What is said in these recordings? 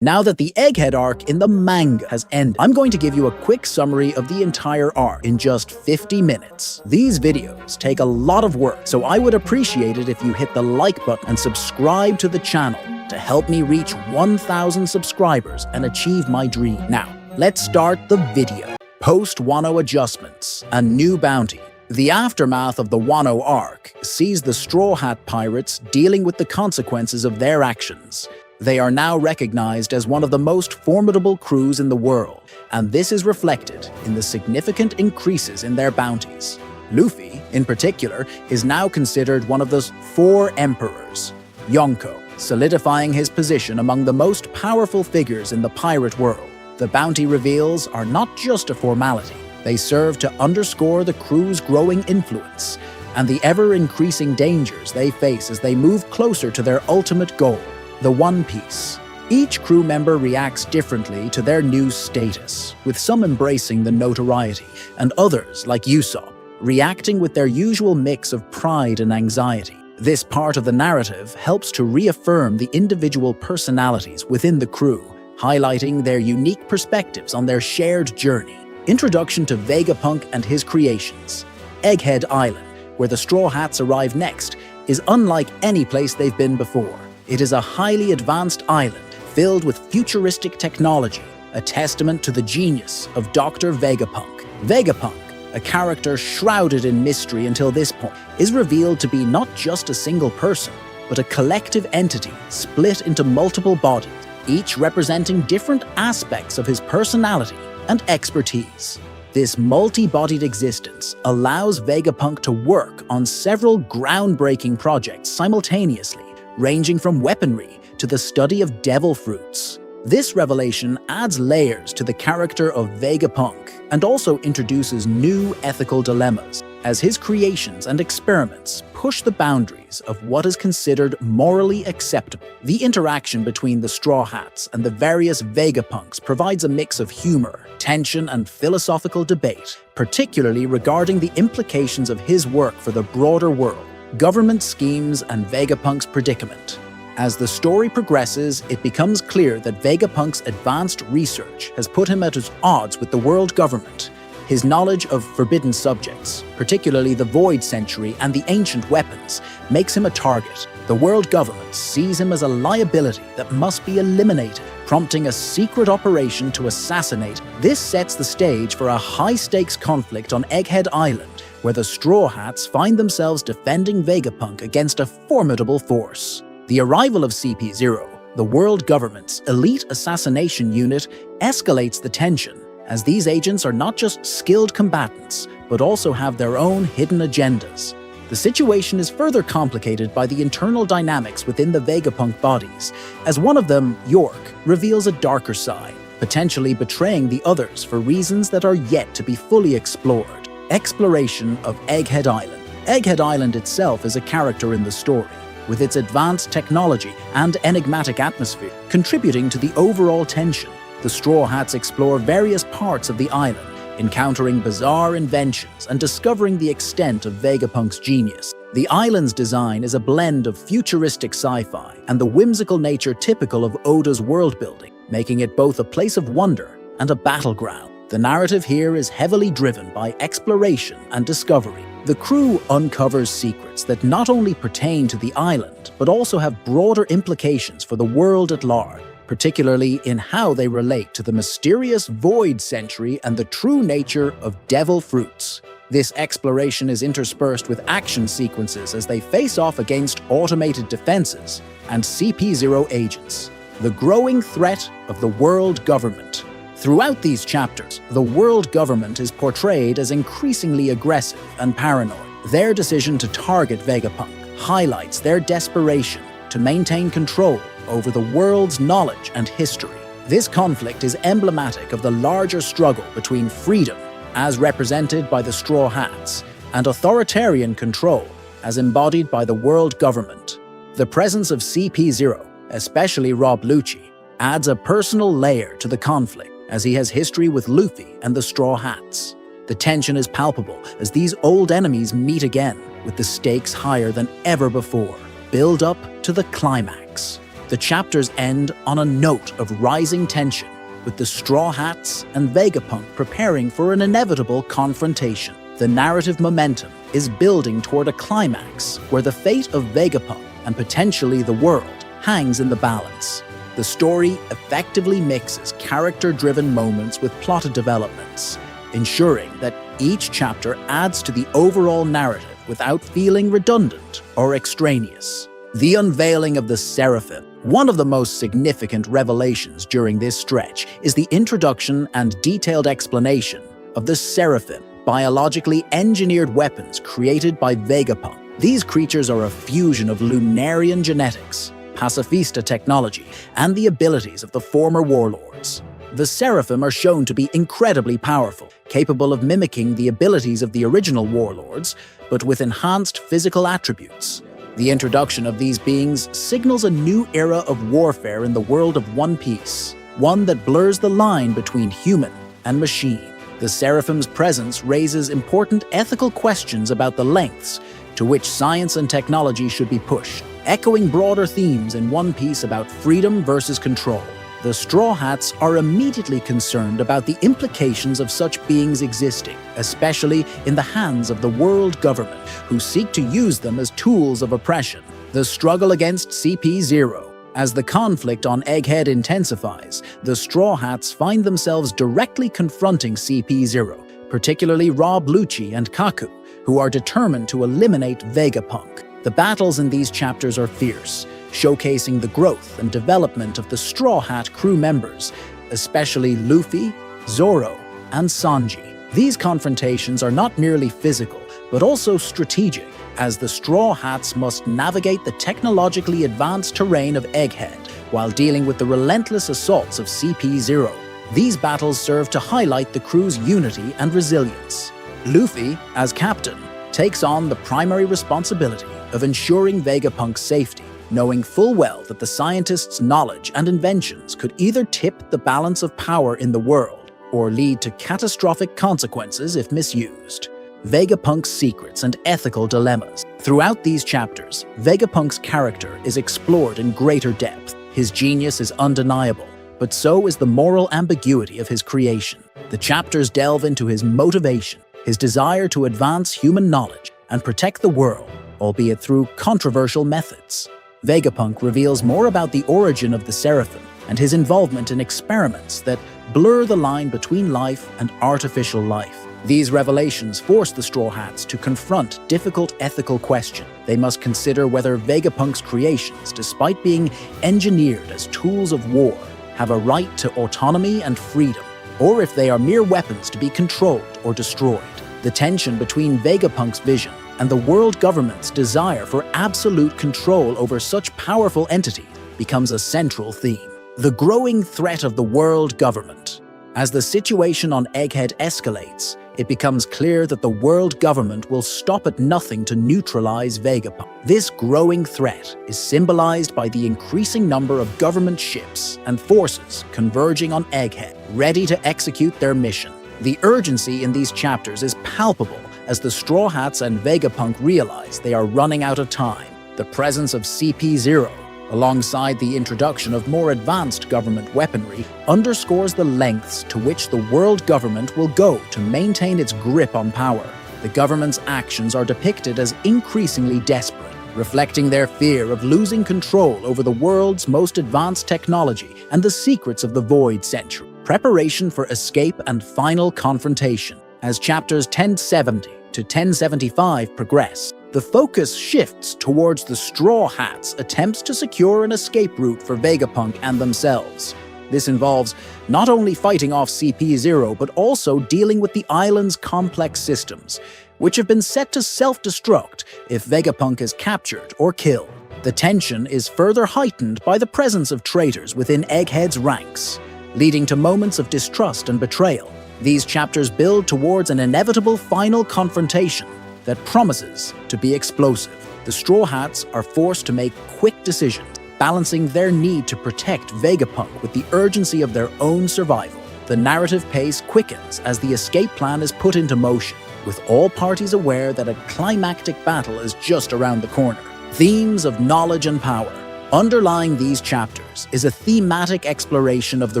Now that the Egghead arc in the manga has ended, I'm going to give you a quick summary of the entire arc in just 50 minutes. These videos take a lot of work, so I would appreciate it if you hit the like button and subscribe to the channel to help me reach 1,000 subscribers and achieve my dream. Now, let's start the video. Post-Wano adjustments, a new bounty. The aftermath of the Wano arc sees the Straw Hat Pirates dealing with the consequences of their actions. They are now recognized as one of the most formidable crews in the world, and this is reflected in the significant increases in their bounties. Luffy, in particular, is now considered one of the 4 emperors, Yonko, solidifying his position among the most powerful figures in the pirate world. The bounty reveals are not just a formality. They serve to underscore the crew's growing influence and the ever-increasing dangers they face as they move closer to their ultimate goal, the One Piece. Each crew member reacts differently to their new status, with some embracing the notoriety, and others, like Usopp, reacting with their usual mix of pride and anxiety. This part of the narrative helps to reaffirm the individual personalities within the crew, highlighting their unique perspectives on their shared journey. Introduction to Vegapunk and his creations. Egghead Island, where the Straw Hats arrive next, is unlike any place they've been before. It is a highly advanced island filled with futuristic technology, a testament to the genius of Dr. Vegapunk. Vegapunk, a character shrouded in mystery until this point, is revealed to be not just a single person, but a collective entity split into multiple bodies, each representing different aspects of his personality and expertise. This multi-bodied existence allows Vegapunk to work on several groundbreaking projects simultaneously, ranging from weaponry to the study of devil fruits. This revelation adds layers to the character of Vegapunk and also introduces new ethical dilemmas, as his creations and experiments push the boundaries of what is considered morally acceptable. The interaction between the Straw Hats and the various Vegapunks provides a mix of humor, tension, and philosophical debate, particularly regarding the implications of his work for the broader world, government schemes, and Vegapunk's predicament. As the story progresses, it becomes clear that Vegapunk's advanced research has put him at odds with the world government. His knowledge of forbidden subjects, particularly the Void Century and the ancient weapons, makes him a target. The world government sees him as a liability that must be eliminated, prompting a secret operation to assassinate. This sets the stage for a high-stakes conflict on Egghead Island, where the Straw Hats find themselves defending Vegapunk against a formidable force. The arrival of CP0, the world government's elite assassination unit, escalates the tension, as these agents are not just skilled combatants, but also have their own hidden agendas. The situation is further complicated by the internal dynamics within the Vegapunk bodies, as one of them, York, reveals a darker side, potentially betraying the others for reasons that are yet to be fully explored. Exploration of Egghead Island. Egghead Island itself is a character in the story, with its advanced technology and enigmatic atmosphere contributing to the overall tension. The Straw Hats explore various parts of the island, encountering bizarre inventions and discovering the extent of Vegapunk's genius. The island's design is a blend of futuristic sci-fi and the whimsical nature typical of Oda's world-building, making it both a place of wonder and a battleground. The narrative here is heavily driven by exploration and discovery. The crew uncovers secrets that not only pertain to the island, but also have broader implications for the world at large, particularly in how they relate to the mysterious Void Century and the true nature of devil fruits. This exploration is interspersed with action sequences as they face off against automated defenses and CP0 agents, the growing threat of the world government. Throughout these chapters, the world government is portrayed as increasingly aggressive and paranoid. Their decision to target Vegapunk highlights their desperation to maintain control over the world's knowledge and history. This conflict is emblematic of the larger struggle between freedom, as represented by the Straw Hats, and authoritarian control, as embodied by the world government. The presence of CP0, especially Rob Lucci, adds a personal layer to the conflict, as he has history with Luffy and the Straw Hats. The tension is palpable as these old enemies meet again, with the stakes higher than ever before. Build up to the climax. The chapters end on a note of rising tension, with the Straw Hats and Vegapunk preparing for an inevitable confrontation. The narrative momentum is building toward a climax where the fate of Vegapunk and potentially the world hangs in the balance. The story effectively mixes character-driven moments with plot developments, ensuring that each chapter adds to the overall narrative without feeling redundant or extraneous. The unveiling of the Seraphim. One of the most significant revelations during this stretch is the introduction and detailed explanation of the Seraphim, biologically engineered weapons created by Vegapunk. These creatures are a fusion of Lunarian genetics, pacifista technology, and the abilities of the former warlords. The Seraphim are shown to be incredibly powerful, capable of mimicking the abilities of the original warlords, but with enhanced physical attributes. The introduction of these beings signals a new era of warfare in the world of One Piece, one that blurs the line between human and machine. The Seraphim's presence raises important ethical questions about the lengths to which science and technology should be pushed, echoing broader themes in One Piece about freedom versus control. The Straw Hats are immediately concerned about the implications of such beings existing, especially in the hands of the world government, who seek to use them as tools of oppression. The struggle against CP0. As the conflict on Egghead intensifies, the Straw Hats find themselves directly confronting CP0, particularly Rob Lucci and Kaku, who are determined to eliminate Vegapunk. The battles in these chapters are fierce, showcasing the growth and development of the Straw Hat crew members, especially Luffy, Zoro, and Sanji. These confrontations are not merely physical, but also strategic, as the Straw Hats must navigate the technologically advanced terrain of Egghead while dealing with the relentless assaults of CP0. These battles serve to highlight the crew's unity and resilience. Luffy, as captain, takes on the primary responsibility of ensuring Vegapunk's safety, knowing full well that the scientists' knowledge and inventions could either tip the balance of power in the world or lead to catastrophic consequences if misused. Vegapunk's secrets and ethical dilemmas. Throughout these chapters, Vegapunk's character is explored in greater depth. His genius is undeniable, but so is the moral ambiguity of his creation. The chapters delve into his motivation, his desire to advance human knowledge and protect the world, albeit through controversial methods. Vegapunk reveals more about the origin of the Seraphim and his involvement in experiments that blur the line between life and artificial life. These revelations force the Straw Hats to confront difficult ethical questions. They must consider whether Vegapunk's creations, despite being engineered as tools of war, have a right to autonomy and freedom, or if they are mere weapons to be controlled or destroyed. The tension between Vegapunk's vision and the world government's desire for absolute control over such powerful entities becomes a central theme. The growing threat of the world government. As the situation on Egghead escalates, it becomes clear that the world government will stop at nothing to neutralize Vegapunk. This growing threat is symbolized by the increasing number of government ships and forces converging on Egghead, ready to execute their mission. The urgency in these chapters is palpable as the Straw Hats and Vegapunk realize they are running out of time. The presence of CP0, alongside the introduction of more advanced government weaponry, underscores the lengths to which the world government will go to maintain its grip on power. The government's actions are depicted as increasingly desperate, reflecting their fear of losing control over the world's most advanced technology and the secrets of the Void Century. Preparation for escape and final confrontation. As chapters 1070 to 1075 progress, the focus shifts towards the Straw Hats' attempts to secure an escape route for Vegapunk and themselves. This involves not only fighting off CP0, but also dealing with the island's complex systems, which have been set to self-destruct if Vegapunk is captured or killed. The tension is further heightened by the presence of traitors within Egghead's ranks, leading to moments of distrust and betrayal. These chapters build towards an inevitable final confrontation that promises to be explosive. The Straw Hats are forced to make quick decisions, balancing their need to protect Vegapunk with the urgency of their own survival. The narrative pace quickens as the escape plan is put into motion, with all parties aware that a climactic battle is just around the corner. Themes of knowledge and power. Underlying these chapters is a thematic exploration of the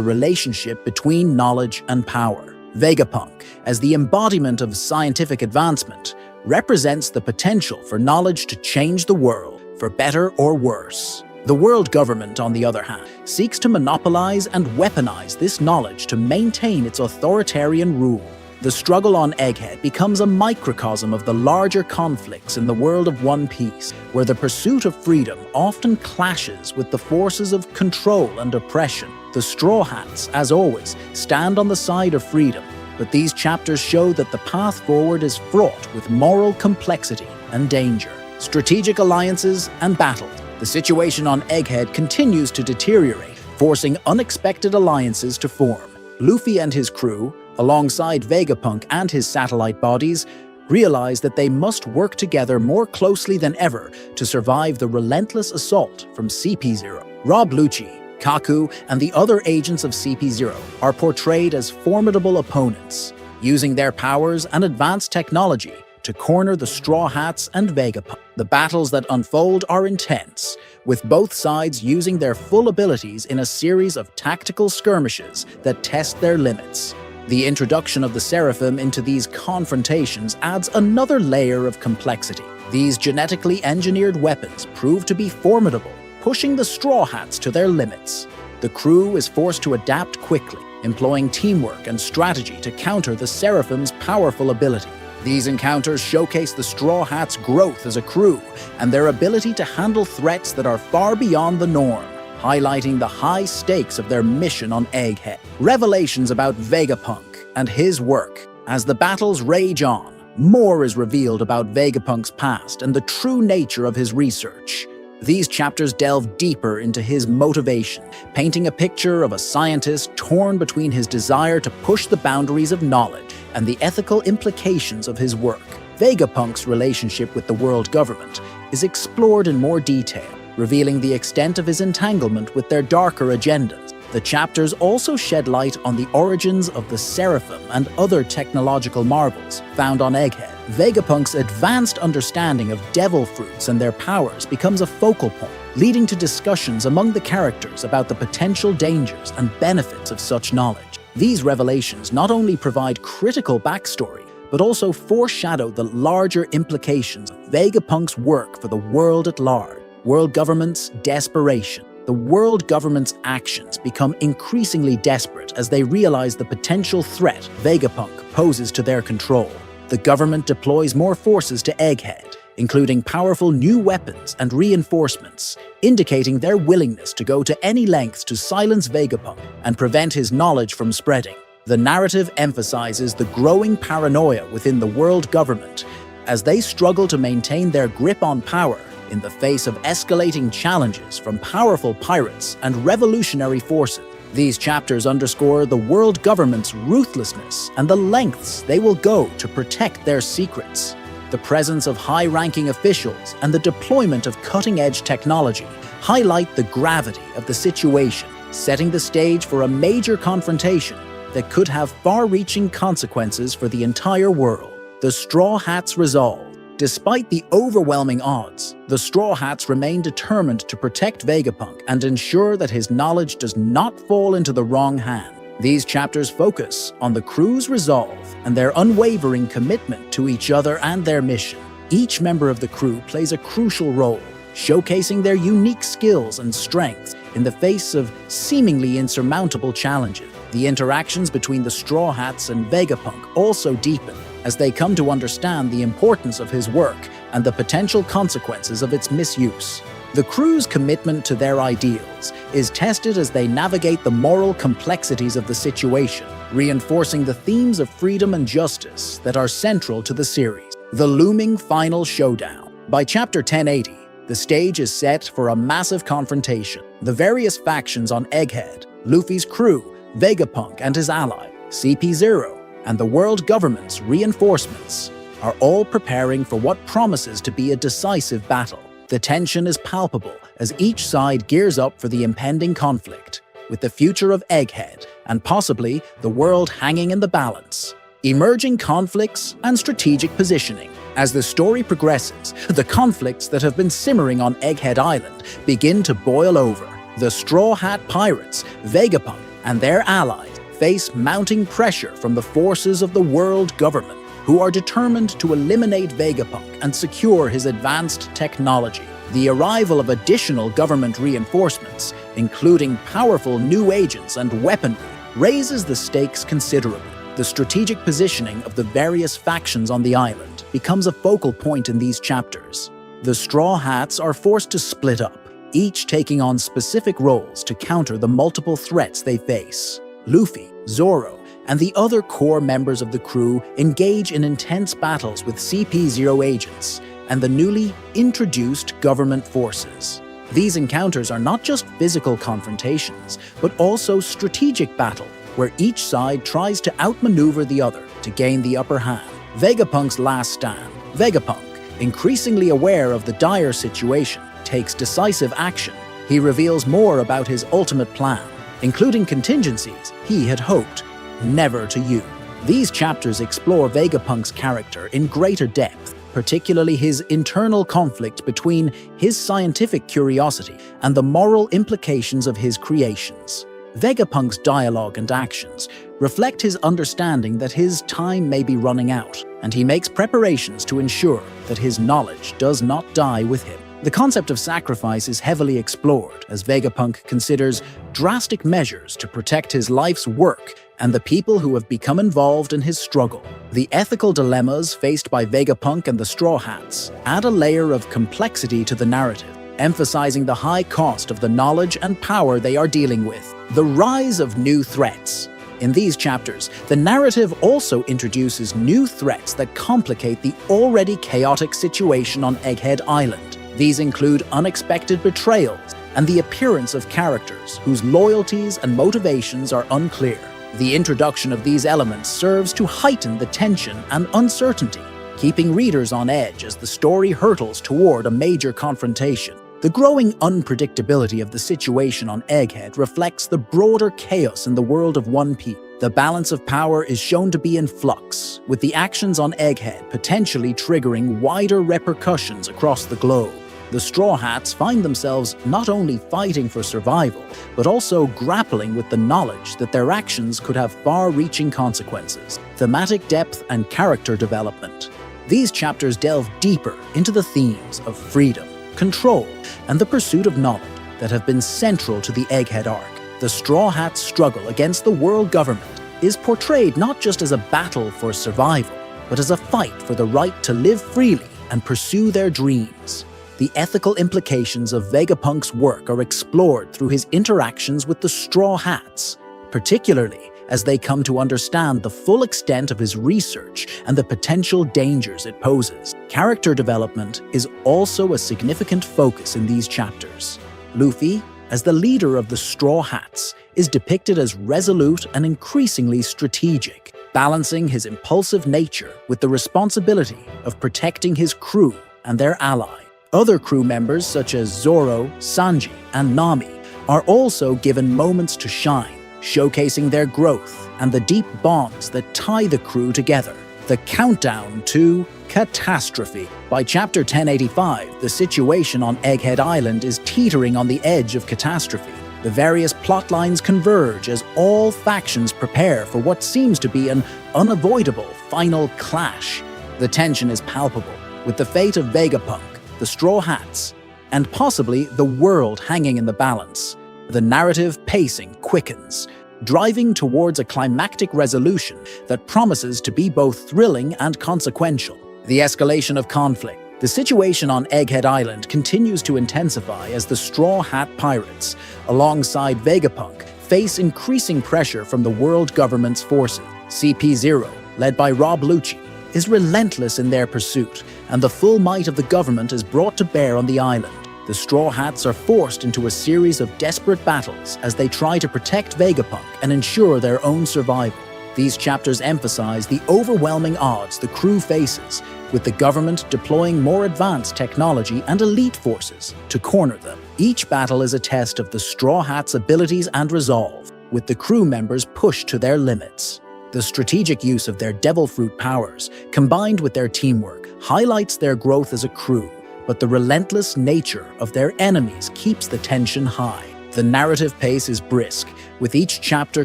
relationship between knowledge and power. Vegapunk, as the embodiment of scientific advancement, represents the potential for knowledge to change the world, for better or worse. The world government, on the other hand, seeks to monopolize and weaponize this knowledge to maintain its authoritarian rule. The struggle on Egghead becomes a microcosm of the larger conflicts in the world of One Piece, where the pursuit of freedom often clashes with the forces of control and oppression. The Straw Hats, as always, stand on the side of freedom, but these chapters show that the path forward is fraught with moral complexity and danger. Strategic alliances and battles. The situation on Egghead continues to deteriorate, forcing unexpected alliances to form. Luffy and his crew, alongside Vegapunk and his satellite bodies, realize that they must work together more closely than ever to survive the relentless assault from CP0. Rob Lucci, Kaku, and the other agents of CP0 are portrayed as formidable opponents, using their powers and advanced technology to corner the Straw Hats and Vegapunk. The battles that unfold are intense, with both sides using their full abilities in a series of tactical skirmishes that test their limits. The introduction of the Seraphim into these confrontations adds another layer of complexity. These genetically engineered weapons prove to be formidable, pushing the Straw Hats to their limits. The crew is forced to adapt quickly, employing teamwork and strategy to counter the Seraphim's powerful ability. These encounters showcase the Straw Hats' growth as a crew and their ability to handle threats that are far beyond the norm, highlighting the high stakes of their mission on Egghead. Revelations about Vegapunk and his work. As the battles rage on, more is revealed about Vegapunk's past and the true nature of his research. These chapters delve deeper into his motivation, painting a picture of a scientist torn between his desire to push the boundaries of knowledge and the ethical implications of his work. Vegapunk's relationship with the world government is explored in more detail, revealing the extent of his entanglement with their darker agendas. The chapters also shed light on the origins of the Seraphim and other technological marvels found on Egghead. Vegapunk's advanced understanding of devil fruits and their powers becomes a focal point, leading to discussions among the characters about the potential dangers and benefits of such knowledge. These revelations not only provide critical backstory, but also foreshadow the larger implications of Vegapunk's work for the world at large. World government's desperation. The world government's actions become increasingly desperate as they realize the potential threat Vegapunk poses to their control. The government deploys more forces to Egghead, including powerful new weapons and reinforcements, indicating their willingness to go to any lengths to silence Vegapunk and prevent his knowledge from spreading. The narrative emphasizes the growing paranoia within the world government as they struggle to maintain their grip on power in the face of escalating challenges from powerful pirates and revolutionary forces. These chapters underscore the world government's ruthlessness and the lengths they will go to protect their secrets. The presence of high-ranking officials and the deployment of cutting-edge technology highlight the gravity of the situation, setting the stage for a major confrontation that could have far-reaching consequences for the entire world. The Straw Hats' resolve. Despite the overwhelming odds, the Straw Hats remain determined to protect Vegapunk and ensure that his knowledge does not fall into the wrong hand. These chapters focus on the crew's resolve and their unwavering commitment to each other and their mission. Each member of the crew plays a crucial role, showcasing their unique skills and strengths in the face of seemingly insurmountable challenges. The interactions between the Straw Hats and Vegapunk also deepen, as they come to understand the importance of his work and the potential consequences of its misuse. The crew's commitment to their ideals is tested as they navigate the moral complexities of the situation, reinforcing the themes of freedom and justice that are central to the series. The looming final showdown. By chapter 1080, the stage is set for a massive confrontation. The various factions on Egghead, Luffy's crew, Vegapunk and his ally, CP0, and the world government's reinforcements are all preparing for what promises to be a decisive battle. The tension is palpable as each side gears up for the impending conflict, with the future of Egghead and possibly the world hanging in the balance. Emerging conflicts and strategic positioning. As the story progresses, the conflicts that have been simmering on Egghead Island begin to boil over. The Straw Hat Pirates, Vegapunk, and their allies face mounting pressure from the forces of the world government, who are determined to eliminate Vegapunk and secure his advanced technology. The arrival of additional government reinforcements, including powerful new agents and weaponry, raises the stakes considerably. The strategic positioning of the various factions on the island becomes a focal point in these chapters. The Straw Hats are forced to split up, each taking on specific roles to counter the multiple threats they face. Luffy, Zoro, and the other core members of the crew engage in intense battles with CP0 agents and the newly introduced government forces. These encounters are not just physical confrontations, but also strategic battle, where each side tries to outmaneuver the other to gain the upper hand. Vegapunk's last stand. Vegapunk, increasingly aware of the dire situation, takes decisive action. He reveals more about his ultimate plan, including contingencies he had hoped never to use. These chapters explore Vegapunk's character in greater depth, particularly his internal conflict between his scientific curiosity and the moral implications of his creations. Vegapunk's dialogue and actions reflect his understanding that his time may be running out, and he makes preparations to ensure that his knowledge does not die with him. The concept of sacrifice is heavily explored as Vegapunk considers drastic measures to protect his life's work and the people who have become involved in his struggle. The ethical dilemmas faced by Vegapunk and the Straw Hats add a layer of complexity to the narrative, emphasizing the high cost of the knowledge and power they are dealing with. The rise of new threats. In these chapters, the narrative also introduces new threats that complicate the already chaotic situation on Egghead Island. These include unexpected betrayals and the appearance of characters whose loyalties and motivations are unclear. The introduction of these elements serves to heighten the tension and uncertainty, keeping readers on edge as the story hurtles toward a major confrontation. The growing unpredictability of the situation on Egghead reflects the broader chaos in the world of One Piece. The balance of power is shown to be in flux, with the actions on Egghead potentially triggering wider repercussions across the globe. The Straw Hats find themselves not only fighting for survival, but also grappling with the knowledge that their actions could have far-reaching consequences. Thematic depth and character development. These chapters delve deeper into the themes of freedom, control, and the pursuit of knowledge that have been central to the Egghead arc. The Straw Hats' struggle against the world government is portrayed not just as a battle for survival, but as a fight for the right to live freely and pursue their dreams. The ethical implications of Vegapunk's work are explored through his interactions with the Straw Hats, particularly as they come to understand the full extent of his research and the potential dangers it poses. Character development is also a significant focus in these chapters. Luffy, as the leader of the Straw Hats, is depicted as resolute and increasingly strategic, balancing his impulsive nature with the responsibility of protecting his crew and their ally. Other crew members such as Zoro, Sanji, and Nami are also given moments to shine, showcasing their growth and the deep bonds that tie the crew together. The countdown to catastrophe. By chapter 1085, the situation on Egghead Island is teetering on the edge of catastrophe. The various plotlines converge as all factions prepare for what seems to be an unavoidable final clash. The tension is palpable, with the fate of Vegapunk, the Straw Hats, and possibly the world hanging in the balance. The narrative pacing quickens, driving towards a climactic resolution that promises to be both thrilling and consequential. The escalation of conflict. The situation on Egghead Island continues to intensify as the Straw Hat Pirates, alongside Vegapunk, face increasing pressure from the world government's forces. CP0, led by Rob Lucci, is relentless in their pursuit, and the full might of the government is brought to bear on the island. The Straw Hats are forced into a series of desperate battles as they try to protect Vegapunk and ensure their own survival. These chapters emphasize the overwhelming odds the crew faces, with the government deploying more advanced technology and elite forces to corner them. Each battle is a test of the Straw Hats' abilities and resolve, with the crew members pushed to their limits. The strategic use of their Devil Fruit powers, combined with their teamwork, highlights their growth as a crew, but the relentless nature of their enemies keeps the tension high. The narrative pace is brisk, with each chapter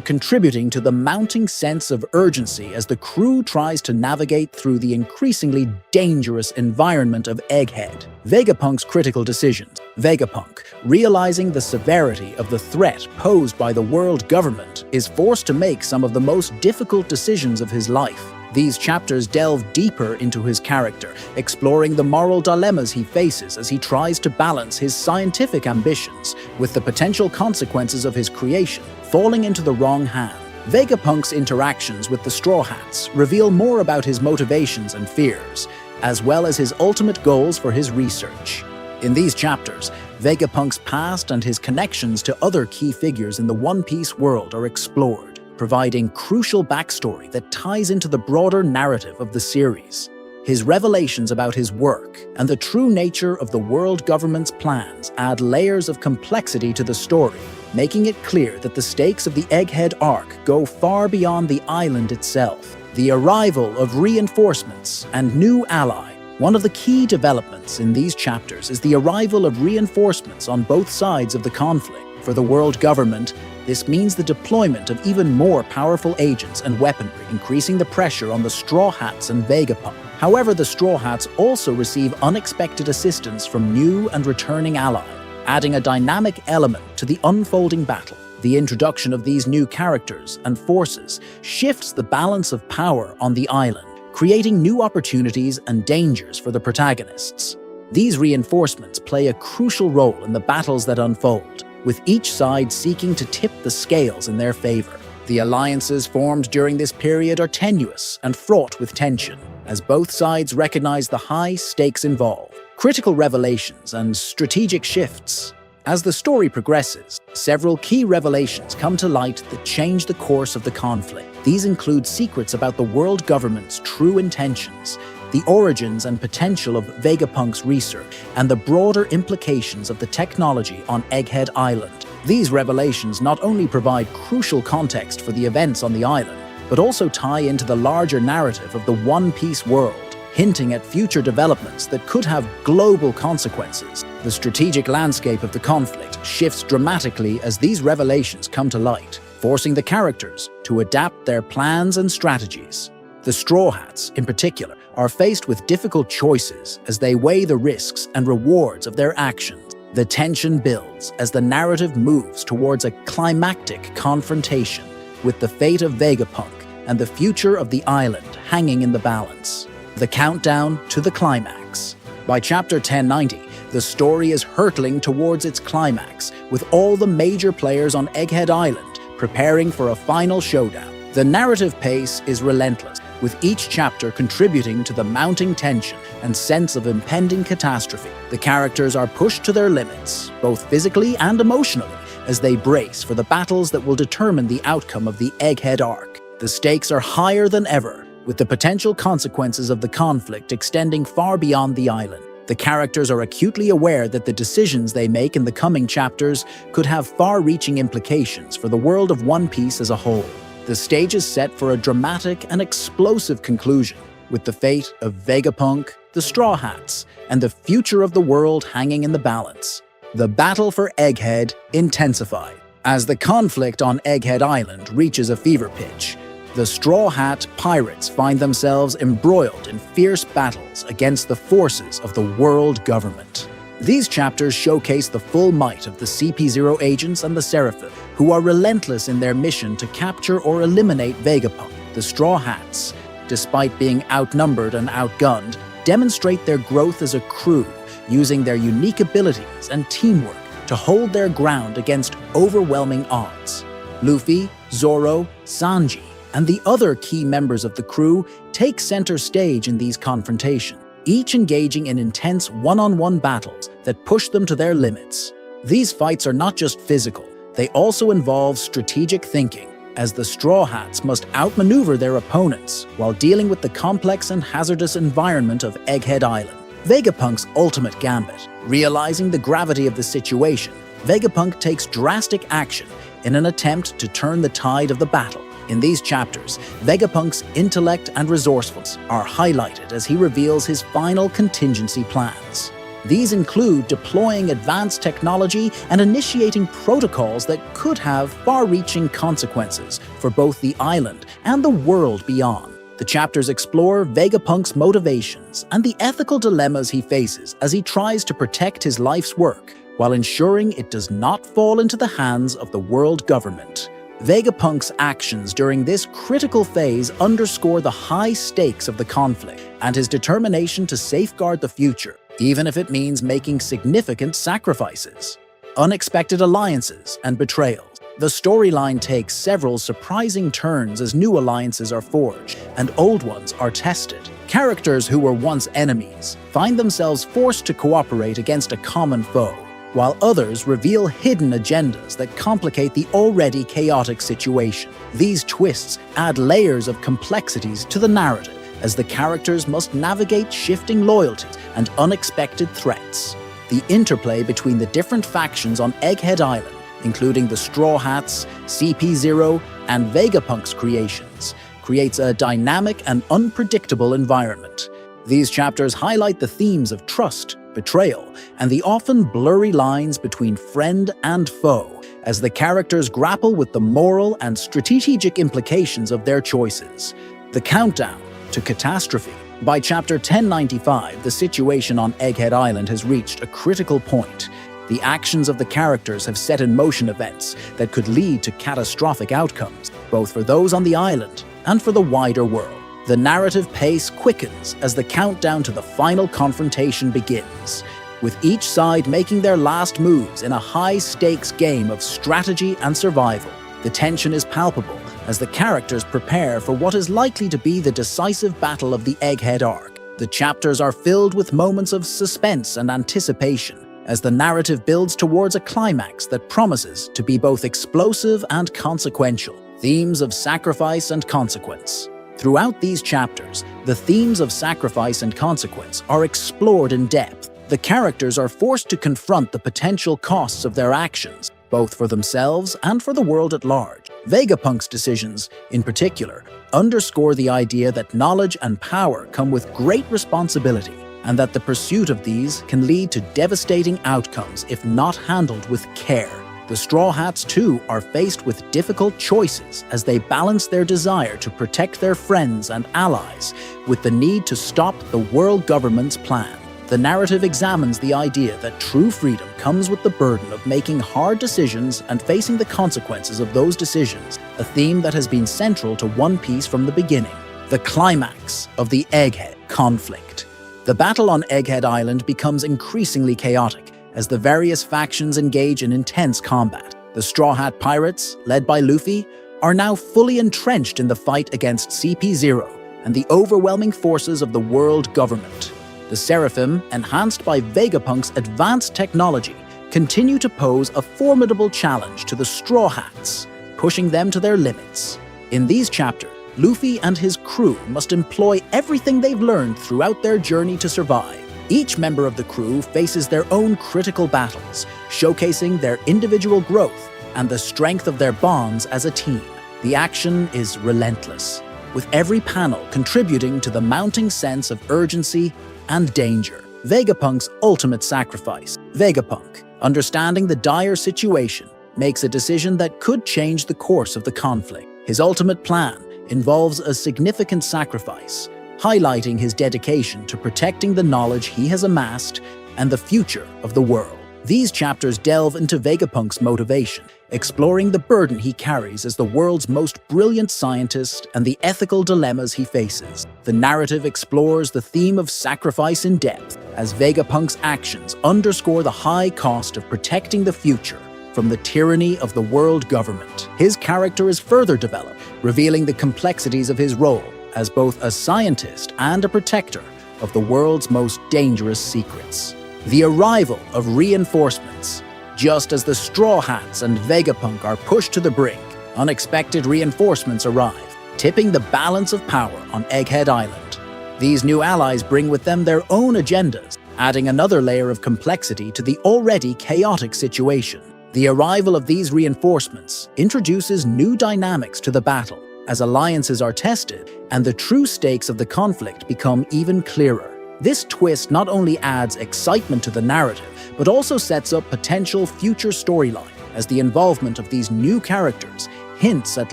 contributing to the mounting sense of urgency as the crew tries to navigate through the increasingly dangerous environment of Egghead. Vegapunk's critical decisions. Vegapunk, realizing the severity of the threat posed by the world government, is forced to make some of the most difficult decisions of his life. These chapters delve deeper into his character, exploring the moral dilemmas he faces as he tries to balance his scientific ambitions with the potential consequences of his creation falling into the wrong hand. Vegapunk's interactions with the Straw Hats reveal more about his motivations and fears, as well as his ultimate goals for his research. In these chapters, Vegapunk's past and his connections to other key figures in the One Piece world are explored, providing crucial backstory that ties into the broader narrative of the series. His revelations about his work and the true nature of the world government's plans add layers of complexity to the story, making it clear that the stakes of the Egghead arc go far beyond the island itself. The arrival of reinforcements and new ally. One of the key developments in these chapters is the arrival of reinforcements on both sides of the conflict. For the world government, this means the deployment of even more powerful agents and weaponry, increasing the pressure on the Straw Hats and Vegapunk. However, the Straw Hats also receive unexpected assistance from new and returning allies, adding a dynamic element to the unfolding battle. The introduction of these new characters and forces shifts the balance of power on the island, creating new opportunities and dangers for the protagonists. These reinforcements play a crucial role in the battles that unfold, with each side seeking to tip the scales in their favor. The alliances formed during this period are tenuous and fraught with tension, as both sides recognize the high stakes involved. Critical revelations and strategic shifts. As the story progresses, several key revelations come to light that change the course of the conflict. These include secrets about the world government's true intentions, the origins and potential of Vegapunk's research, and the broader implications of the technology on Egghead Island. These revelations not only provide crucial context for the events on the island, but also tie into the larger narrative of the One Piece world, hinting at future developments that could have global consequences. The strategic landscape of the conflict shifts dramatically as these revelations come to light, forcing the characters to adapt their plans and strategies. The Straw Hats, in particular, are faced with difficult choices as they weigh the risks and rewards of their actions. The tension builds as the narrative moves towards a climactic confrontation, with the fate of Vegapunk and the future of the island hanging in the balance. The countdown to the climax. By chapter 1090, the story is hurtling towards its climax, with all the major players on Egghead Island preparing for a final showdown. The narrative pace is relentless, with each chapter contributing to the mounting tension and sense of impending catastrophe. The characters are pushed to their limits, both physically and emotionally, as they brace for the battles that will determine the outcome of the Egghead arc. The stakes are higher than ever, with the potential consequences of the conflict extending far beyond the island. The characters are acutely aware that the decisions they make in the coming chapters could have far-reaching implications for the world of One Piece as a whole. The stage is set for a dramatic and explosive conclusion, with the fate of Vegapunk, the Straw Hats, and the future of the world hanging in the balance. The battle for Egghead intensified. As the conflict on Egghead Island reaches a fever pitch, the Straw Hat pirates find themselves embroiled in fierce battles against the forces of the world government. These chapters showcase the full might of the CP0 agents and the Seraphim, who are relentless in their mission to capture or eliminate Vegapunk. The Straw Hats, despite being outnumbered and outgunned, demonstrate their growth as a crew, using their unique abilities and teamwork to hold their ground against overwhelming odds. Luffy, Zoro, Sanji, and the other key members of the crew take center stage in these confrontations, each engaging in intense one-on-one battles that push them to their limits. These fights are not just physical, they also involve strategic thinking, as the Straw Hats must outmaneuver their opponents while dealing with the complex and hazardous environment of Egghead Island. Vegapunk's ultimate gambit. Realizing the gravity of the situation, Vegapunk takes drastic action in an attempt to turn the tide of the battle. In these chapters, Vegapunk's intellect and resourcefulness are highlighted as he reveals his final contingency plans. These include deploying advanced technology and initiating protocols that could have far-reaching consequences for both the island and the world beyond. The chapters explore Vegapunk's motivations and the ethical dilemmas he faces as he tries to protect his life's work while ensuring it does not fall into the hands of the world government. Vegapunk's actions during this critical phase underscore the high stakes of the conflict and his determination to safeguard the future, even if it means making significant sacrifices. Unexpected alliances and betrayals. The storyline takes several surprising turns as new alliances are forged and old ones are tested. Characters who were once enemies find themselves forced to cooperate against a common foe, while others reveal hidden agendas that complicate the already chaotic situation. These twists add layers of complexities to the narrative as the characters must navigate shifting loyalties and unexpected threats. The interplay between the different factions on Egghead Island, including the Straw Hats, CP0, and Vegapunk's creations, creates a dynamic and unpredictable environment. These chapters highlight the themes of trust, betrayal, and the often blurry lines between friend and foe, as the characters grapple with the moral and strategic implications of their choices. The countdown to catastrophe. By chapter 1095, the situation on Egghead Island has reached a critical point. The actions of the characters have set in motion events that could lead to catastrophic outcomes, both for those on the island and for the wider world. The narrative pace quickens as the countdown to the final confrontation begins, with each side making their last moves in a high-stakes game of strategy and survival. The tension is palpable as the characters prepare for what is likely to be the decisive battle of the Egghead arc. The chapters are filled with moments of suspense and anticipation, as the narrative builds towards a climax that promises to be both explosive and consequential. Themes of sacrifice and consequence. Throughout these chapters, the themes of sacrifice and consequence are explored in depth. The characters are forced to confront the potential costs of their actions, both for themselves and for the world at large. Vegapunk's decisions, in particular, underscore the idea that knowledge and power come with great responsibility, and that the pursuit of these can lead to devastating outcomes if not handled with care. The Straw Hats, too, are faced with difficult choices as they balance their desire to protect their friends and allies with the need to stop the world government's plan. The narrative examines the idea that true freedom comes with the burden of making hard decisions and facing the consequences of those decisions, a theme that has been central to One Piece from the beginning. The climax of the Egghead conflict. The battle on Egghead Island becomes increasingly chaotic as the various factions engage in intense combat. The Straw Hat Pirates, led by Luffy, are now fully entrenched in the fight against CP0 and the overwhelming forces of the world government. The Seraphim, enhanced by Vegapunk's advanced technology, continue to pose a formidable challenge to the Straw Hats, pushing them to their limits. In these chapters, Luffy and his crew must employ everything they've learned throughout their journey to survive. Each member of the crew faces their own critical battles, showcasing their individual growth and the strength of their bonds as a team. The action is relentless, with every panel contributing to the mounting sense of urgency and danger. Vegapunk's ultimate sacrifice. Vegapunk, understanding the dire situation, makes a decision that could change the course of the conflict. His ultimate plan involves a significant sacrifice, highlighting his dedication to protecting the knowledge he has amassed and the future of the world. These chapters delve into Vegapunk's motivation, exploring the burden he carries as the world's most brilliant scientist and the ethical dilemmas he faces. The narrative explores the theme of sacrifice in depth, as Vegapunk's actions underscore the high cost of protecting the future from the tyranny of the world government. His character is further developed, revealing the complexities of his role as both a scientist and a protector of the world's most dangerous secrets. The arrival of reinforcements. Just as the Straw Hats and Vegapunk are pushed to the brink, unexpected reinforcements arrive, tipping the balance of power on Egghead Island. These new allies bring with them their own agendas, adding another layer of complexity to the already chaotic situation. The arrival of these reinforcements introduces new dynamics to the battle, as alliances are tested and the true stakes of the conflict become even clearer. This twist not only adds excitement to the narrative, but also sets up potential future storyline, as the involvement of these new characters hints at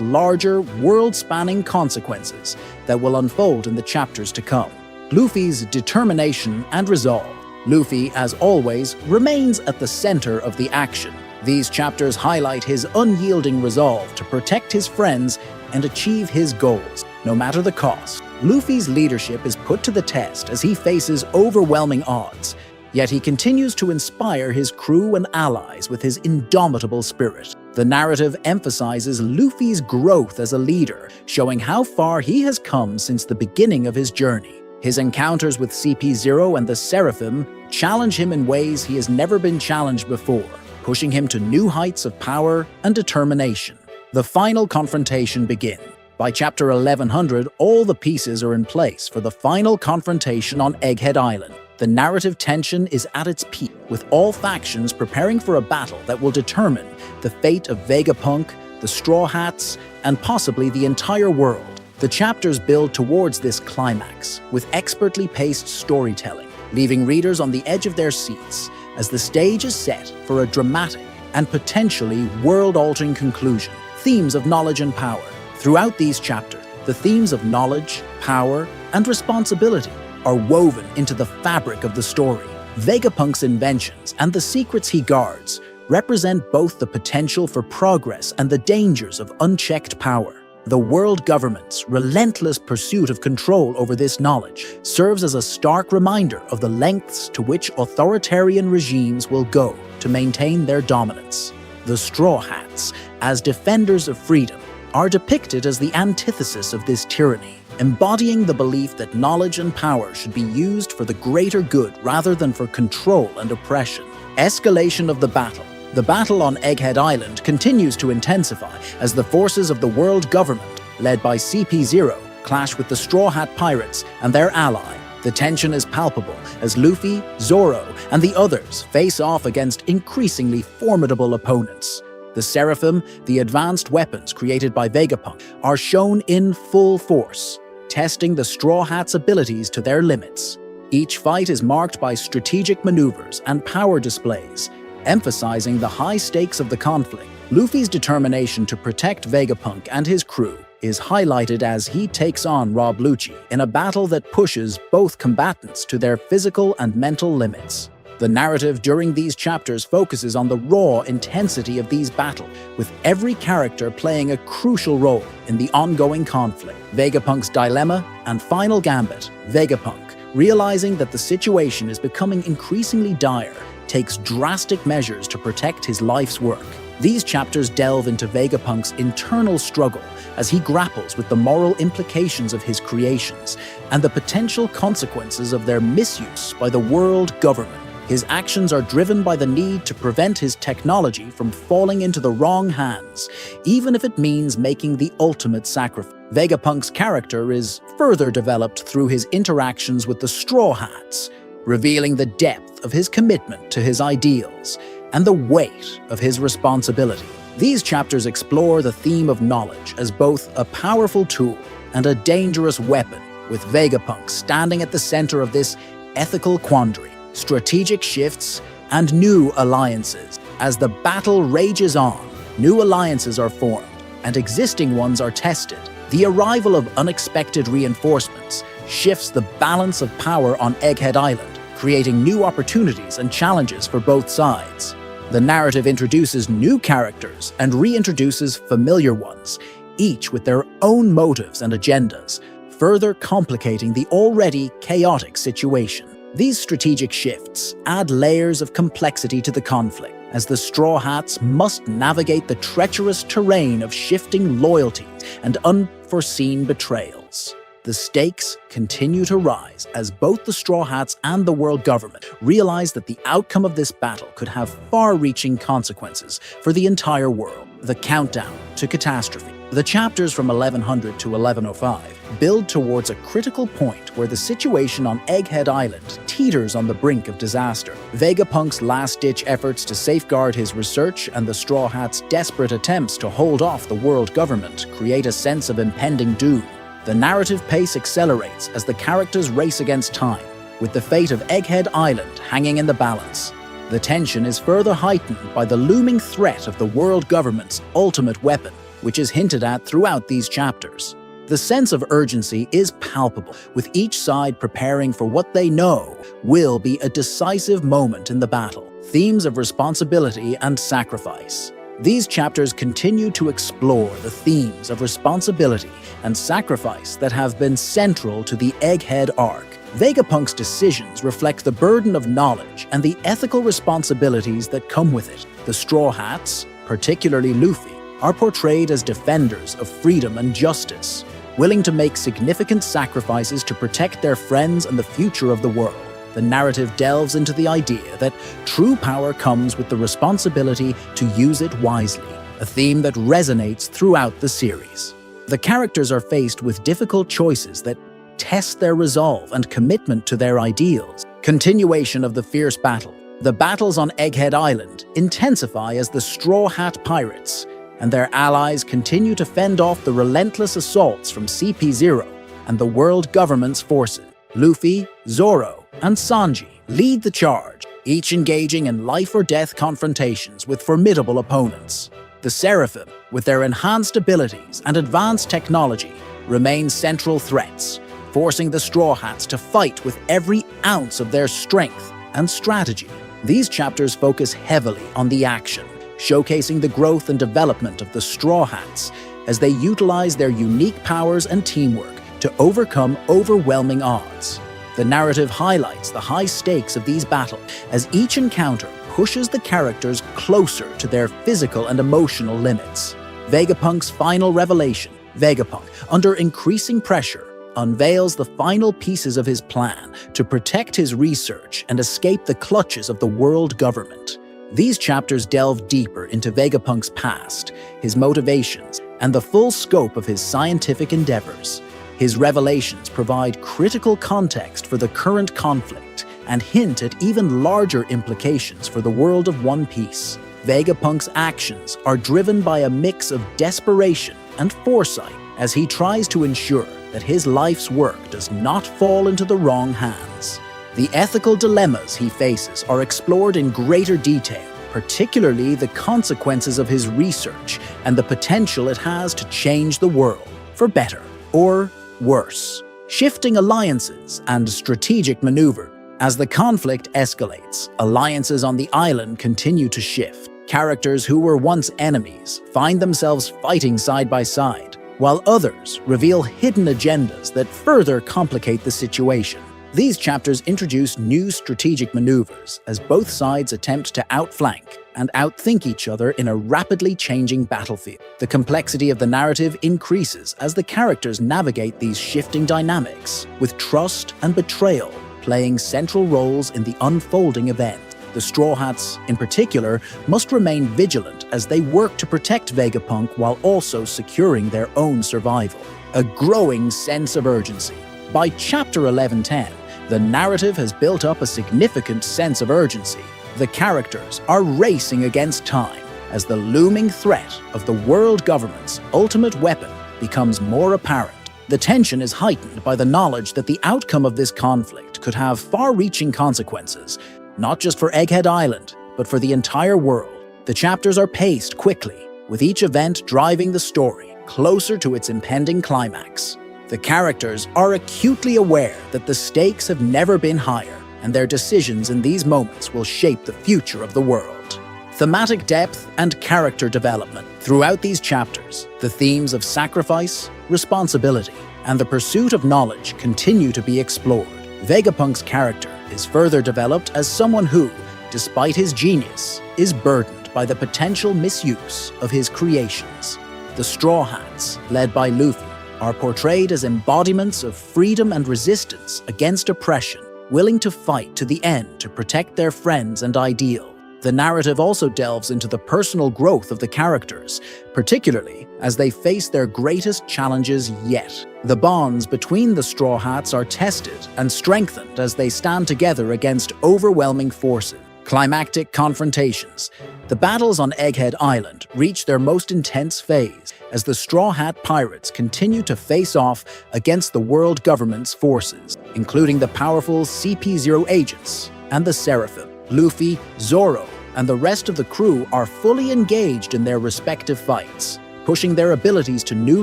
larger, world-spanning consequences that will unfold in the chapters to come. Luffy's determination and resolve. Luffy, as always, remains at the center of the action. These chapters highlight his unyielding resolve to protect his friends and achieve his goals, no matter the cost. Luffy's leadership is put to the test as he faces overwhelming odds, yet he continues to inspire his crew and allies with his indomitable spirit. The narrative emphasizes Luffy's growth as a leader, showing how far he has come since the beginning of his journey. His encounters with CP0 and the Seraphim challenge him in ways he has never been challenged before, pushing him to new heights of power and determination. The final confrontation begins. By chapter 1100, all the pieces are in place for the final confrontation on Egghead Island. The narrative tension is at its peak, with all factions preparing for a battle that will determine the fate of Vegapunk, the Straw Hats, and possibly the entire world. The chapters build towards this climax, with expertly paced storytelling, leaving readers on the edge of their seats as the stage is set for a dramatic and potentially world-altering conclusion. Themes of knowledge and power. Throughout these chapters, the themes of knowledge, power, and responsibility are woven into the fabric of the story. Vegapunk's inventions and the secrets he guards represent both the potential for progress and the dangers of unchecked power. The world government's relentless pursuit of control over this knowledge serves as a stark reminder of the lengths to which authoritarian regimes will go to maintain their dominance. The Straw Hats, as defenders of freedom, are depicted as the antithesis of this tyranny, embodying the belief that knowledge and power should be used for the greater good rather than for control and oppression. Escalation of the battle. The battle on Egghead Island continues to intensify as the forces of the world government, led by CP0, clash with the Straw Hat Pirates and their ally. The tension is palpable as Luffy, Zoro, and the others face off against increasingly formidable opponents. The Seraphim, the advanced weapons created by Vegapunk, are shown in full force, testing the Straw Hats' abilities to their limits. Each fight is marked by strategic maneuvers and power displays, emphasizing the high stakes of the conflict. Luffy's determination to protect Vegapunk and his crew is highlighted as he takes on Rob Lucci in a battle that pushes both combatants to their physical and mental limits. The narrative during these chapters focuses on the raw intensity of these battles, with every character playing a crucial role in the ongoing conflict. Vegapunk's dilemma and final gambit. Vegapunk, realizing that the situation is becoming increasingly dire, takes drastic measures to protect his life's work. These chapters delve into Vegapunk's internal struggle as he grapples with the moral implications of his creations and the potential consequences of their misuse by the world government. His actions are driven by the need to prevent his technology from falling into the wrong hands, even if it means making the ultimate sacrifice. Vegapunk's character is further developed through his interactions with the Straw Hats, revealing the depth of his commitment to his ideals and the weight of his responsibility. These chapters explore the theme of knowledge as both a powerful tool and a dangerous weapon, with Vegapunk standing at the center of this ethical quandary. Strategic shifts and new alliances. As the battle rages on, new alliances are formed and existing ones are tested. The arrival of unexpected reinforcements shifts the balance of power on Egghead Island, creating new opportunities and challenges for both sides. The narrative introduces new characters and reintroduces familiar ones, each with their own motives and agendas, further complicating the already chaotic situation. These strategic shifts add layers of complexity to the conflict, as the Straw Hats must navigate the treacherous terrain of shifting loyalties and unforeseen betrayals. The stakes continue to rise as both the Straw Hats and the world government realize that the outcome of this battle could have far-reaching consequences for the entire world. The countdown to catastrophe. The chapters from 1100 to 1105 build towards a critical point where the situation on Egghead Island teeters teeters on the brink of disaster. Vegapunk's last-ditch efforts to safeguard his research and the Straw Hat's desperate attempts to hold off the world government create a sense of impending doom. The narrative pace accelerates as the characters race against time, with the fate of Egghead Island hanging in the balance. The tension is further heightened by the looming threat of the world government's ultimate weapon, which is hinted at throughout these chapters. The sense of urgency is palpable, with each side preparing for what they know will be a decisive moment in the battle. Themes of responsibility and sacrifice. These chapters continue to explore the themes of responsibility and sacrifice that have been central to the Egghead arc. Vegapunk's decisions reflect the burden of knowledge and the ethical responsibilities that come with it. The Straw Hats, particularly Luffy, are portrayed as defenders of freedom and justice, willing to make significant sacrifices to protect their friends and the future of the world. The narrative delves into the idea that true power comes with the responsibility to use it wisely, a theme that resonates throughout the series. The characters are faced with difficult choices that test their resolve and commitment to their ideals. Continuation of the fierce battle. The battles on Egghead Island intensify as the Straw Hat Pirates and their allies continue to fend off the relentless assaults from CP0 and the world government's forces. Luffy, Zoro, and Sanji lead the charge, each engaging in life-or-death confrontations with formidable opponents. The Seraphim, with their enhanced abilities and advanced technology, remain central threats, forcing the Straw Hats to fight with every ounce of their strength and strategy. These chapters focus heavily on the action, showcasing the growth and development of the Straw Hats as they utilize their unique powers and teamwork to overcome overwhelming odds. The narrative highlights the high stakes of these battles as each encounter pushes the characters closer to their physical and emotional limits. Vegapunk's final revelation. Vegapunk, under increasing pressure, unveils the final pieces of his plan to protect his research and escape the clutches of the world government. These chapters delve deeper into Vegapunk's past, his motivations, and the full scope of his scientific endeavors. His revelations provide critical context for the current conflict and hint at even larger implications for the world of One Piece. Vegapunk's actions are driven by a mix of desperation and foresight as he tries to ensure that his life's work does not fall into the wrong hands. The ethical dilemmas he faces are explored in greater detail, particularly the consequences of his research and the potential it has to change the world, for better or worse. Shifting alliances and strategic maneuver. As the conflict escalates, alliances on the island continue to shift. Characters who were once enemies find themselves fighting side by side, while others reveal hidden agendas that further complicate the situation. These chapters introduce new strategic maneuvers as both sides attempt to outflank and outthink each other in a rapidly changing battlefield. The complexity of the narrative increases as the characters navigate these shifting dynamics, with trust and betrayal playing central roles in the unfolding event. The Straw Hats, in particular, must remain vigilant as they work to protect Vegapunk while also securing their own survival. A growing sense of urgency. By Chapter 1110, the narrative has built up a significant sense of urgency. The characters are racing against time as the looming threat of the world government's ultimate weapon becomes more apparent. The tension is heightened by the knowledge that the outcome of this conflict could have far-reaching consequences, not just for Egghead Island, but for the entire world. The chapters are paced quickly, with each event driving the story closer to its impending climax. The characters are acutely aware that the stakes have never been higher, and their decisions in these moments will shape the future of the world. Thematic depth and character development. Throughout these chapters, the themes of sacrifice, responsibility, and the pursuit of knowledge continue to be explored. Vegapunk's character is further developed as someone who, despite his genius, is burdened by the potential misuse of his creations. The Straw Hats, led by Luffy, are portrayed as embodiments of freedom and resistance against oppression, willing to fight to the end to protect their friends and ideal. The narrative also delves into the personal growth of the characters, particularly as they face their greatest challenges yet. The bonds between the Straw Hats are tested and strengthened as they stand together against overwhelming forces. Climactic confrontations. The battles on Egghead Island reach their most intense phase as the Straw Hat Pirates continue to face off against the world government's forces, including the powerful CP0 agents and the Seraphim. Luffy, Zoro, and the rest of the crew are fully engaged in their respective fights, pushing their abilities to new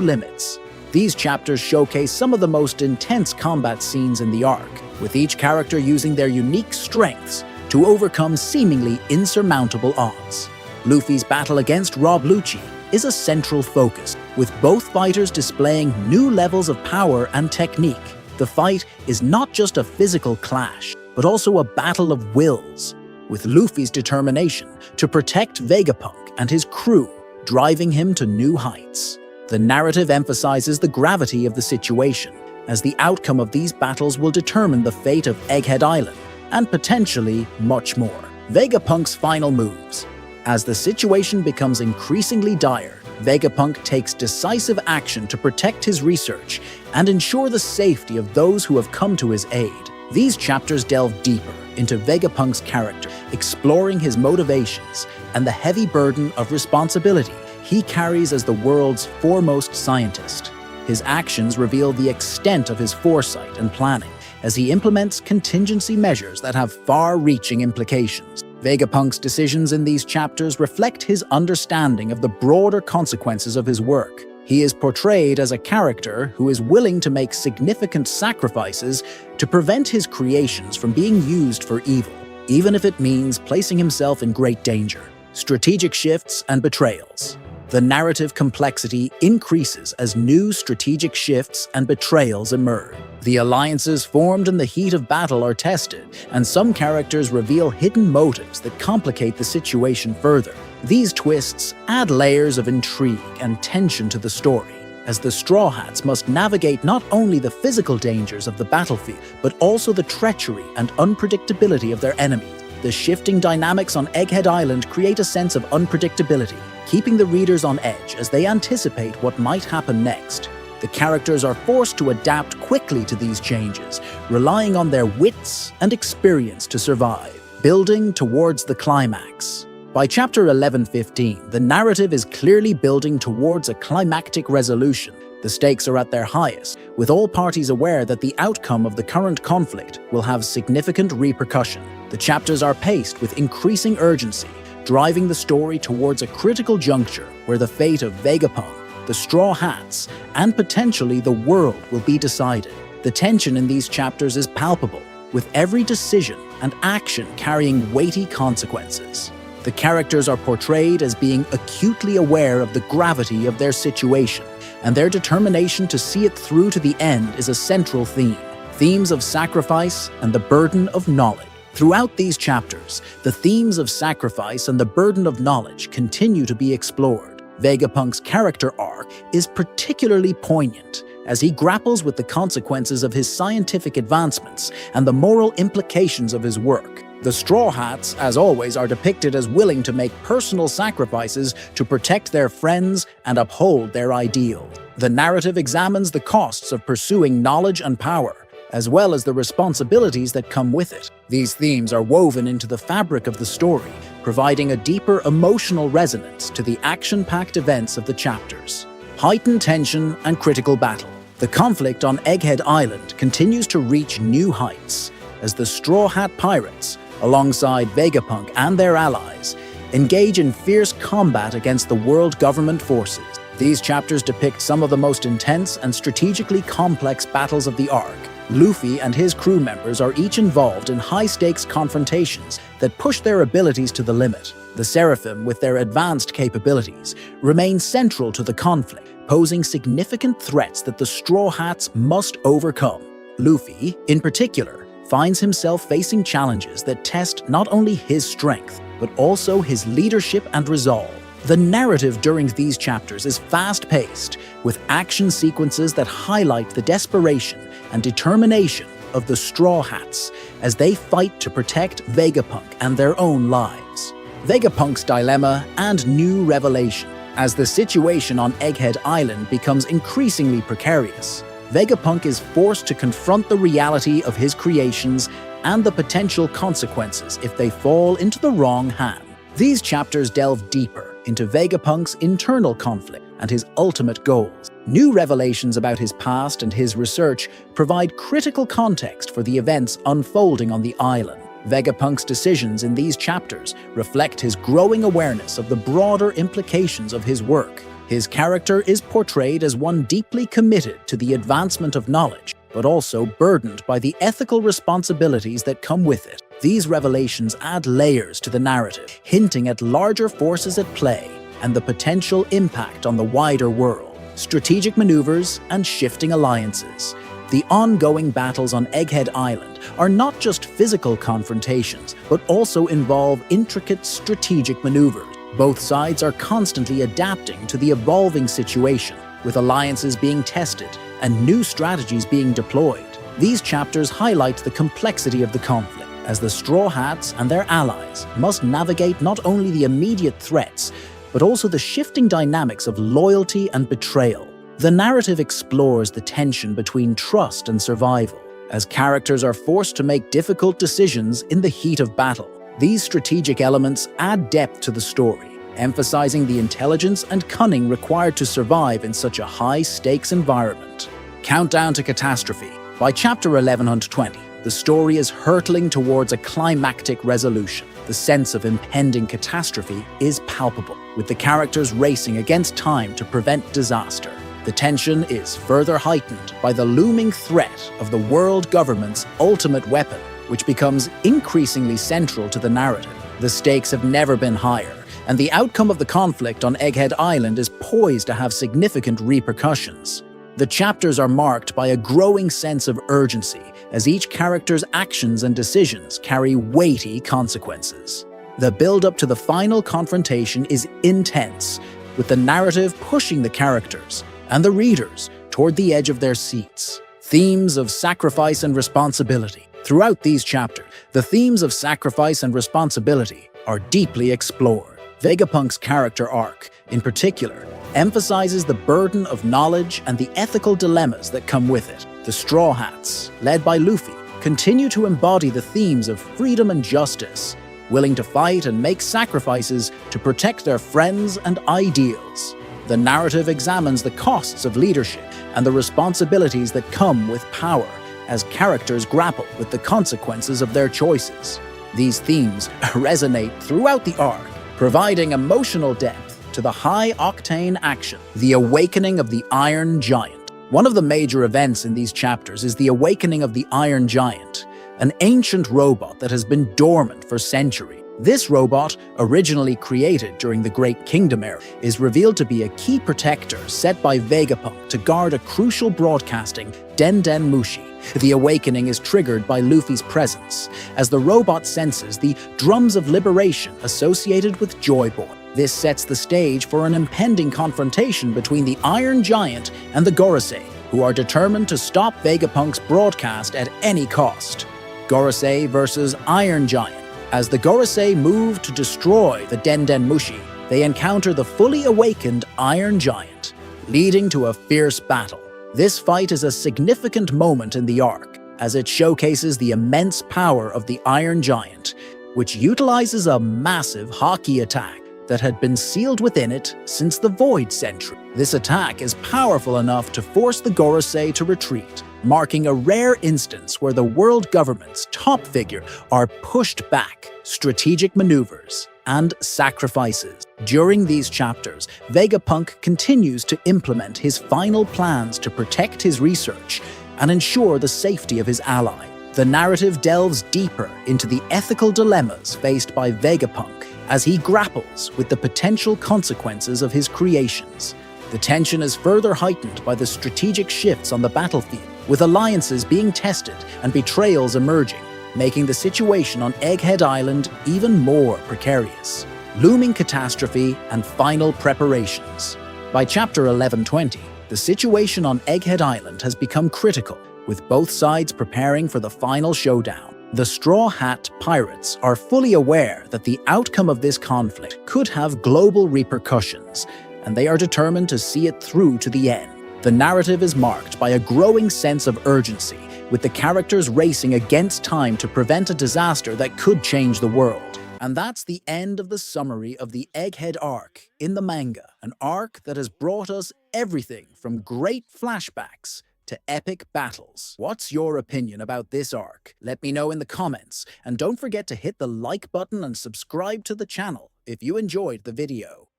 limits. These chapters showcase some of the most intense combat scenes in the arc, with each character using their unique strengths to overcome seemingly insurmountable odds. Luffy's battle against Rob Lucci is a central focus, with both fighters displaying new levels of power and technique. The fight is not just a physical clash, but also a battle of wills, with Luffy's determination to protect Vegapunk and his crew driving him to new heights. The narrative emphasizes the gravity of the situation, as the outcome of these battles will determine the fate of Egghead Island, and potentially much more. Vegapunk's final moves. As the situation becomes increasingly dire, Vegapunk takes decisive action to protect his research and ensure the safety of those who have come to his aid. These chapters delve deeper into Vegapunk's character, exploring his motivations and the heavy burden of responsibility he carries as the world's foremost scientist. His actions reveal the extent of his foresight and planning, as he implements contingency measures that have far-reaching implications. Vegapunk's decisions in these chapters reflect his understanding of the broader consequences of his work. He is portrayed as a character who is willing to make significant sacrifices to prevent his creations from being used for evil, even if it means placing himself in great danger. Strategic shifts and betrayals. The narrative complexity increases as new strategic shifts and betrayals emerge. The alliances formed in the heat of battle are tested, and some characters reveal hidden motives that complicate the situation further. These twists add layers of intrigue and tension to the story, as the Straw Hats must navigate not only the physical dangers of the battlefield, but also the treachery and unpredictability of their enemies. The shifting dynamics on Egghead Island create a sense of unpredictability, keeping the readers on edge as they anticipate what might happen next. The characters are forced to adapt quickly to these changes, relying on their wits and experience to survive, building towards the climax. By chapter 11-15, the narrative is clearly building towards a climactic resolution. The stakes are at their highest, with all parties aware that the outcome of the current conflict will have significant repercussion. The chapters are paced with increasing urgency, driving the story towards a critical juncture where the fate of Vegapunk, the Straw Hats, and potentially the world will be decided. The tension in these chapters is palpable, with every decision and action carrying weighty consequences. The characters are portrayed as being acutely aware of the gravity of their situation, and their determination to see it through to the end is a central theme. Themes of sacrifice and the burden of knowledge. Throughout these chapters, the themes of sacrifice and the burden of knowledge continue to be explored. Vegapunk's character arc is particularly poignant, as he grapples with the consequences of his scientific advancements and the moral implications of his work. The Straw Hats, as always, are depicted as willing to make personal sacrifices to protect their friends and uphold their ideals. The narrative examines the costs of pursuing knowledge and power, as well as the responsibilities that come with it. These themes are woven into the fabric of the story, providing a deeper emotional resonance to the action-packed events of the chapters. Heightened tension and critical battle. The conflict on Egghead Island continues to reach new heights, as the Straw Hat Pirates, alongside Vegapunk and their allies, engage in fierce combat against the world government forces. These chapters depict some of the most intense and strategically complex battles of the arc. Luffy and his crew members are each involved in high-stakes confrontations that push their abilities to the limit. The Seraphim, with their advanced capabilities, remain central to the conflict, posing significant threats that the Straw Hats must overcome. Luffy, in particular, finds himself facing challenges that test not only his strength, but also his leadership and resolve. The narrative during these chapters is fast-paced, with action sequences that highlight the desperation and determination of the Straw Hats as they fight to protect Vegapunk and their own lives. Vegapunk's dilemma and new revelation. As the situation on Egghead Island becomes increasingly precarious, Vegapunk is forced to confront the reality of his creations and the potential consequences if they fall into the wrong hand. These chapters delve deeper into Vegapunk's internal conflict and his ultimate goals. New revelations about his past and his research provide critical context for the events unfolding on the island. Vegapunk's decisions in these chapters reflect his growing awareness of the broader implications of his work. His character is portrayed as one deeply committed to the advancement of knowledge, but also burdened by the ethical responsibilities that come with it. These revelations add layers to the narrative, hinting at larger forces at play and the potential impact on the wider world. Strategic maneuvers and shifting alliances. The ongoing battles on Egghead Island are not just physical confrontations, but also involve intricate strategic maneuvers. Both sides are constantly adapting to the evolving situation, with alliances being tested and new strategies being deployed. These chapters highlight the complexity of the conflict, as the Straw Hats and their allies must navigate not only the immediate threats, but also the shifting dynamics of loyalty and betrayal. The narrative explores the tension between trust and survival, as characters are forced to make difficult decisions in the heat of battle. These strategic elements add depth to the story, emphasizing the intelligence and cunning required to survive in such a high-stakes environment. Countdown to Catastrophe. By chapter 1120, the story is hurtling towards a climactic resolution. The sense of impending catastrophe is palpable, with the characters racing against time to prevent disaster. The tension is further heightened by the looming threat of the world government's ultimate weapon, which becomes increasingly central to the narrative. The stakes have never been higher, and the outcome of the conflict on Egghead Island is poised to have significant repercussions. The chapters are marked by a growing sense of urgency, as each character's actions and decisions carry weighty consequences. The build-up to the final confrontation is intense, with the narrative pushing the characters and the readers toward the edge of their seats. Themes of sacrifice and responsibility. Throughout these chapters, the themes of sacrifice and responsibility are deeply explored. Vegapunk's character arc, in particular, emphasizes the burden of knowledge and the ethical dilemmas that come with it. The Straw Hats, led by Luffy, continue to embody the themes of freedom and justice, willing to fight and make sacrifices to protect their friends and ideals. The narrative examines the costs of leadership and the responsibilities that come with power, as characters grapple with the consequences of their choices. These themes resonate throughout the arc, providing emotional depth to the high-octane action. The Awakening of the Iron Giant. One of the major events in these chapters is the awakening of the Iron Giant, an ancient robot that has been dormant for centuries. This robot, originally created during the Great Kingdom era, is revealed to be a key protector set by Vegapunk to guard a crucial broadcasting Den Mushi. The awakening is triggered by Luffy's presence, as the robot senses the drums of liberation associated with Joy Boy. This sets the stage for an impending confrontation between the Iron Giant and the Gorosei, who are determined to stop Vegapunk's broadcast at any cost. Gorosei versus Iron Giant. As the Gorosei move to destroy the Den Mushi, they encounter the fully awakened Iron Giant, leading to a fierce battle. This fight is a significant moment in the arc, as it showcases the immense power of the Iron Giant, which utilizes a massive Haki attack that had been sealed within it since the Void Century. This attack is powerful enough to force the Gorosei to retreat, marking a rare instance where the world government's top figure are pushed back. Strategic maneuvers and sacrifices. During these chapters, Vegapunk continues to implement his final plans to protect his research and ensure the safety of his ally. The narrative delves deeper into the ethical dilemmas faced by Vegapunk as he grapples with the potential consequences of his creations. The tension is further heightened by the strategic shifts on the battlefield, with alliances being tested and betrayals emerging, making the situation on Egghead Island even more precarious. Looming catastrophe and final preparations. By chapter 1120, the situation on Egghead Island has become critical, with both sides preparing for the final showdown. The Straw Hat pirates are fully aware that the outcome of this conflict could have global repercussions, and they are determined to see it through to the end. The narrative is marked by a growing sense of urgency, with the characters racing against time to prevent a disaster that could change the world. And that's the end of the summary of the Egghead arc in the manga, an arc that has brought us everything from great flashbacks to epic battles. What's your opinion about this arc? Let me know in the comments, and don't forget to hit the like button and subscribe to the channel if you enjoyed the video.